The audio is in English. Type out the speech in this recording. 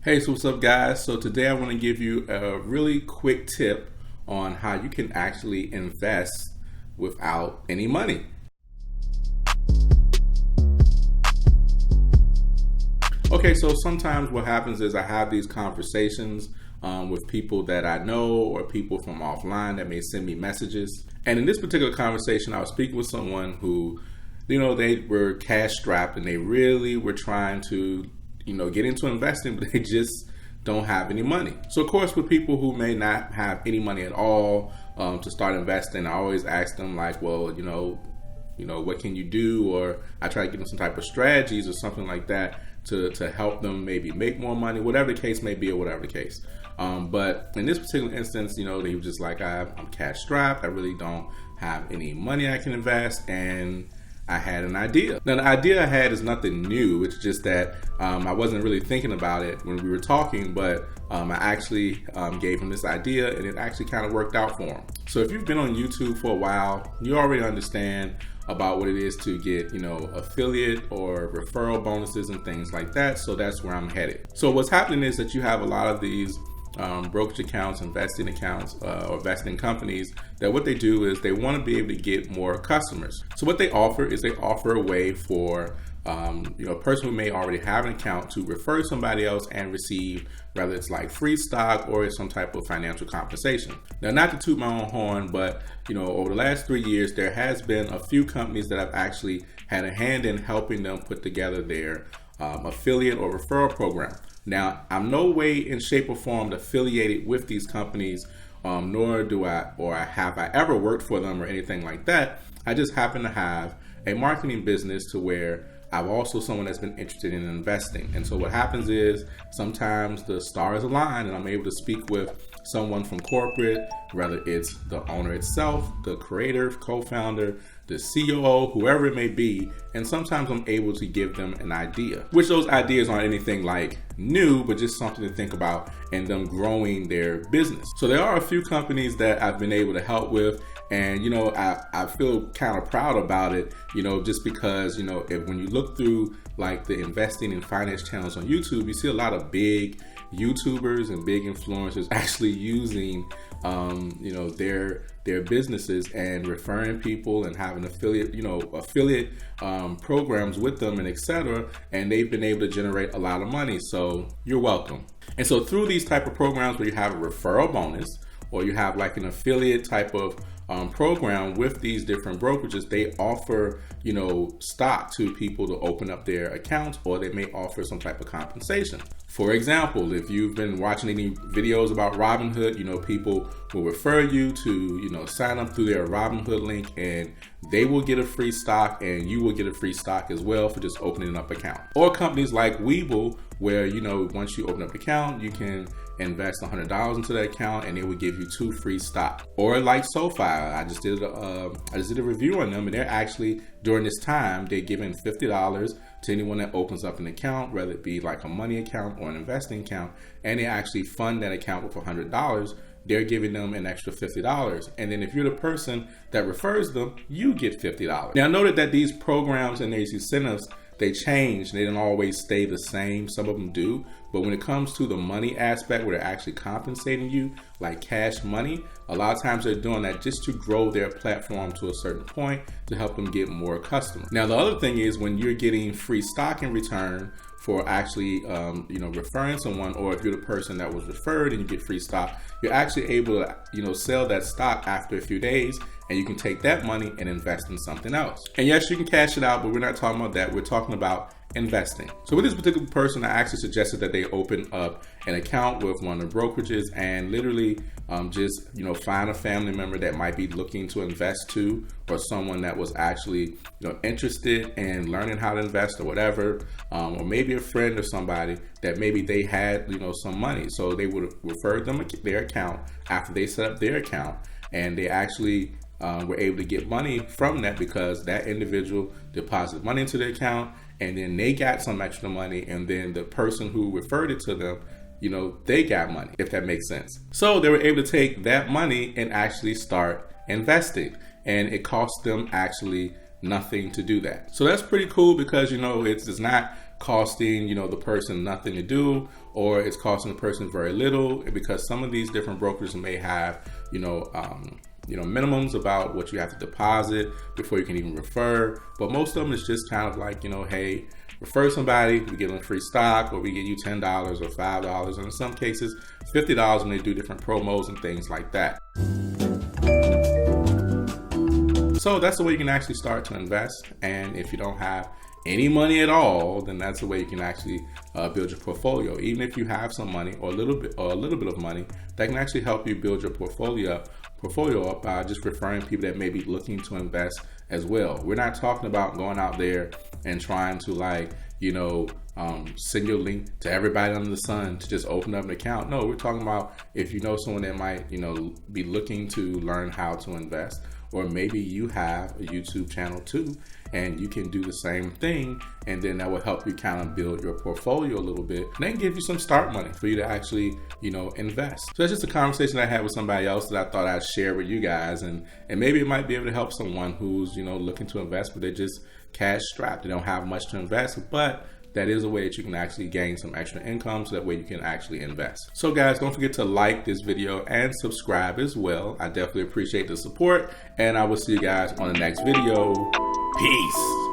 Hey, so what's up guys? So today I want to give you a really quick tip on how you can actually invest without any money. Okay, so sometimes what happens is I have these conversations with people that I know or people from offline that may send me messages. And in this particular conversation, I was speaking with someone who, they were cash strapped and they really were trying to get into investing, but they just don't have any money. So of course, with people who may not have any money at all to start investing, I always ask them like, well, what can you do? Or I try to give them some type of strategies or something like that to help them maybe make more money, whatever the case may be or whatever the case. But in this particular instance, they were just like, I'm cash strapped. I really don't have any money I can invest. And I had an idea. Now, the idea I had is nothing new. It's just that I wasn't really thinking about it when we were talking, but I actually gave him this idea and it actually kind of worked out for him. So if you've been on YouTube for a while, you already understand about what it is to get, affiliate or referral bonuses and things like that. So that's where I'm headed. So what's happening is that you have a lot of these brokerage accounts, investing accounts, or investing companies that what they do is they want to be able to get more customers. So what they offer is they offer a way for a person who may already have an account to refer somebody else and receive, whether it's like free stock or some type of financial compensation. Now, not to toot my own horn, but over the last 3 years, there has been a few companies that I've actually had a hand in helping them put together their affiliate or referral program. Now, I'm no way in shape or form affiliated with these companies, nor have I ever worked for them or anything like that. I just happen to have a marketing business to where I'm also someone that's been interested in investing. And so what happens is sometimes the stars align and I'm able to speak with someone from corporate, whether it's the owner itself, the creator, co-founder, the COO, whoever it may be, and sometimes I'm able to give them an idea, which those ideas aren't anything like new, but just something to think about and them growing their business. So there are a few companies that I've been able to help with, and I feel kind of proud about it, just because when you look through like the investing and finance channels on YouTube, you see a lot of big YouTubers and big influencers actually using their businesses and referring people and having affiliate programs with them and etc. And they've been able to generate a lot of money. So you're welcome. And so through these type of programs where you have a referral bonus or you have like an affiliate type of program with these different brokerages, they offer stock to people to open up their accounts, or they may offer some type of compensation. For example, if you've been watching any videos about Robinhood, people will refer you to sign up through their Robinhood link, and they will get a free stock and you will get a free stock as well for just opening up an account. Or companies like Webull, where once you open up an account, you can invest $100 into that account and they will give you 2 free stock. Or like SoFi, I just did a review on them, and they're actually, during this time, they're giving $50 to anyone that opens up an account, whether it be like a money account or an investing account, and they actually fund that account with $100. They're giving them an extra $50. And then if you're the person that refers them, you get $50. Now, note that these programs and these incentives, they change. They don't always stay the same. Some of them do. But when it comes to the money aspect where they're actually compensating you, like cash money, a lot of times they're doing that just to grow their platform to a certain point to help them get more customers. Now, the other thing is when you're getting free stock in return for actually, referring someone, or if you're the person that was referred and you get free stock, you're actually able to, sell that stock after a few days, and you can take that money and invest in something else. And yes, you can cash it out, but we're not talking about that. We're talking about investing. So with this particular person, I actually suggested that they open up an account with one of the brokerages and literally just find a family member that might be looking to invest too, or someone that was actually interested in learning how to invest or whatever, or maybe a friend or somebody that maybe they had some money, so they would refer them their account after they set up their account, and they actually were able to get money from that because that individual deposited money into their account, and then they got some extra money, and then the person who referred it to them, they got money, if that makes sense. So they were able to take that money and actually start investing, and it cost them actually nothing to do that. So that's pretty cool because it's not costing the person nothing to do, or it's costing the person very little, because some of these different brokers may have, minimums about what you have to deposit before you can even refer. But most of them is just kind of like, hey, refer somebody, we give them free stock, or we give you $10 or $5, and in some cases $50 when they do different promos and things like that. So that's the way you can actually start to invest. And if you don't have any money at all, then that's the way you can actually build your portfolio. Even if you have some money or a little bit of money, that can actually help you build your portfolio up by just referring people that may be looking to invest as well. We're not talking about going out there and trying to send your link to everybody under the sun to just open up an account. No, we're talking about if you know someone that might be looking to learn how to invest, or maybe you have a YouTube channel too, and you can do the same thing, and then that will help you kind of build your portfolio a little bit, and then give you some start money for you to actually, invest. So that's just a conversation I had with somebody else that I thought I'd share with you guys, and maybe it might be able to help someone who's, looking to invest, but they're just cash strapped. They don't have much to invest, but that is a way that you can actually gain some extra income, so that way you can actually invest. So guys, don't forget to like this video and subscribe as well. I definitely appreciate the support, and I will see you guys on the next video. Peace.